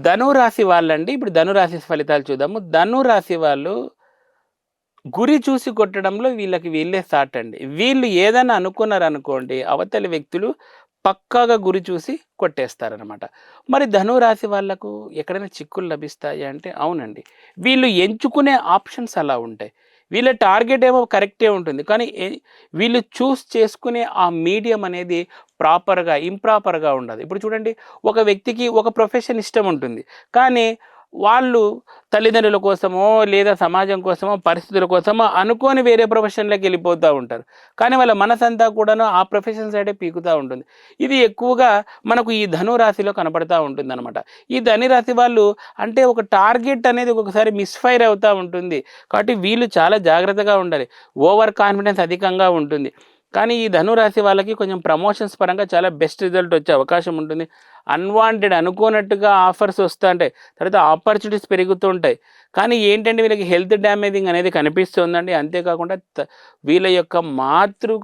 ధనురాశి వాళ్ళండి. ఇప్పుడు ధనురాశి ఫలితాలు చూద్దాము. ధనురాశి వాళ్ళు గురి చూసి కొట్టడంలో వీళ్ళకి వీళ్ళే సాట్ అండి. వీళ్ళు ఏదైనా అనుకున్నారనుకోండి, అవతలి వ్యక్తులు పక్కాగా గురి చూసి కొట్టేస్తారనమాట. మరి ధనురాశి వాళ్ళకు ఎక్కడైనా చిక్కులు లభిస్తాయా అంటే అవునండి. వీళ్ళు ఎంచుకునే ఆప్షన్స్ అలా ఉంటాయి. వీళ్ళ టార్గెట్ ఏమో కరెక్టే ఉంటుంది. కానీ వీళ్ళు చూస్ చేసుకునే ఆ మీడియం అనేది ఇంప్రాపర్‌గా ఉండదు. ఇప్పుడు చూడండి, ఒక వ్యక్తికి ఒక ప్రొఫెషన్ ఇష్టం ఉంటుంది. కానీ వాళ్ళు తల్లిదండ్రుల కోసమో, లేదా సమాజం కోసమో, పరిస్థితుల కోసమో అనుకోని వేరే ప్రొఫెషన్‌లోకి వెళ్ళిపోతా ఉంటారు. కానీ వాళ్ళ మనసంతా కూడాను ఆ ప్రొఫెషన్ సైడే పీకుతా ఉంటుంది. ఇది ఎక్కువగా మనకు ఈ ధను రాశిలో కనపడతా ఉంటుందన్నమాట. ఈ ధను రాశి వాళ్ళు అంటే ఒక టార్గెట్ అనేది ఒక్కొక్కసారి మిస్‌ఫైర్ అవుతా ఉంటుంది. కాబట్టి వీళ్ళు చాలా జాగ్రత్తగా ఉండాలి. ఓవర్ కాన్ఫిడెన్స్ అధికంగా ఉంటుంది. కానీ ఈ ధను రాశి వాళ్ళకి కొంచెం ప్రమోషన్స్ పరంగా చాలా బెస్ట్ రిజల్ట్ వచ్చే అవకాశం ఉంటుంది. అన్‌వాంటెడ్ అనుకోనట్టుగా ఆఫర్స్ వస్తుంటాయి. తర్వాత ఆపర్చునిటీస్ పెరుగుతూ ఉంటాయి. కానీ ఏంటంటే వీళ్ళకి హెల్త్ డ్యామేజింగ్ అనేది కనిపిస్తుందండి. అంతేకాకుండా వీళ్ళ యొక్క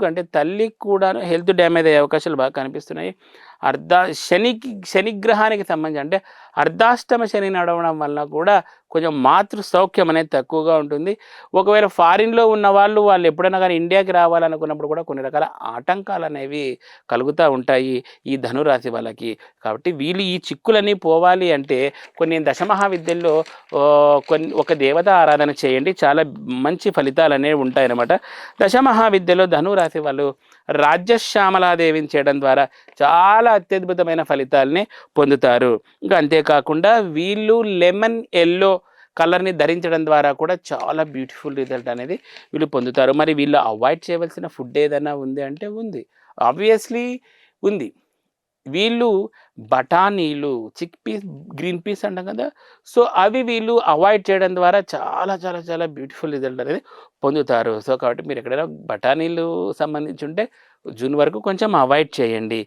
అంటే తల్లికి కూడాను హెల్త్ డ్యామేజ్ అయ్యే అవకాశాలు బాగా కనిపిస్తున్నాయి. అర్ధ శనిగ్రహానికి సంబంధించి అంటే అర్ధాష్టమ శని నడవడం వల్ల కూడా కొంచెం మాతృ సౌఖ్యం అనేది తక్కువగా ఉంటుంది. ఒకవేళ ఫారిన్‌లో ఉన్న వాళ్ళు ఎప్పుడైనా కానీ ఇండియాకి రావాలనుకున్నప్పుడు కూడా కొన్ని రకాల ఆటంకాలు అనేవి కలుగుతూ ఉంటాయి ఈ ధనురాశి వాళ్ళకి. కాబట్టి వీళ్ళు ఈ చిక్కులన్నీ పోవాలి అంటే కొన్ని దశమహావిద్యల్లో ఒక దేవత ఆరాధన చేయండి. చాలా మంచి ఫలితాలు అనేవి ఉంటాయన్నమాట. దశమహావిద్యలో ధనురాశి వాళ్ళు రాజ్యశ్యామలాదేవిని చేయడం ద్వారా చాలా అత్యద్భుతమైన ఫలితాలని పొందుతారు. ఇంకా అంతేకాకుండా వీళ్ళు లెమన్ ఎల్లో కలర్‌ని ధరించడం ద్వారా కూడా చాలా బ్యూటిఫుల్ రిజల్ట్ అనేది వీళ్ళు పొందుతారు. మరి వీళ్ళు అవాయిడ్ చేయవలసిన ఫుడ్ ఏదైనా ఉంది అంటే ఉంది. ఆబ్వియస్‌లీ ఉంది. వీళ్ళు బఠానీలు, చిక్ పీస్, గ్రీన్ పీస్ అంటాం కదా! సో, అవి వీళ్ళు అవాయిడ్ చేయడం ద్వారా చాలా చాలా చాలా బ్యూటిఫుల్ రిజల్ట్ అనేది పొందుతారు. సో, కాబట్టి మీరు ఎక్కడైనా బఠానీలు సంబంధించి ఉంటే జూన్ వరకు కొంచెం అవాయిడ్ చేయండి.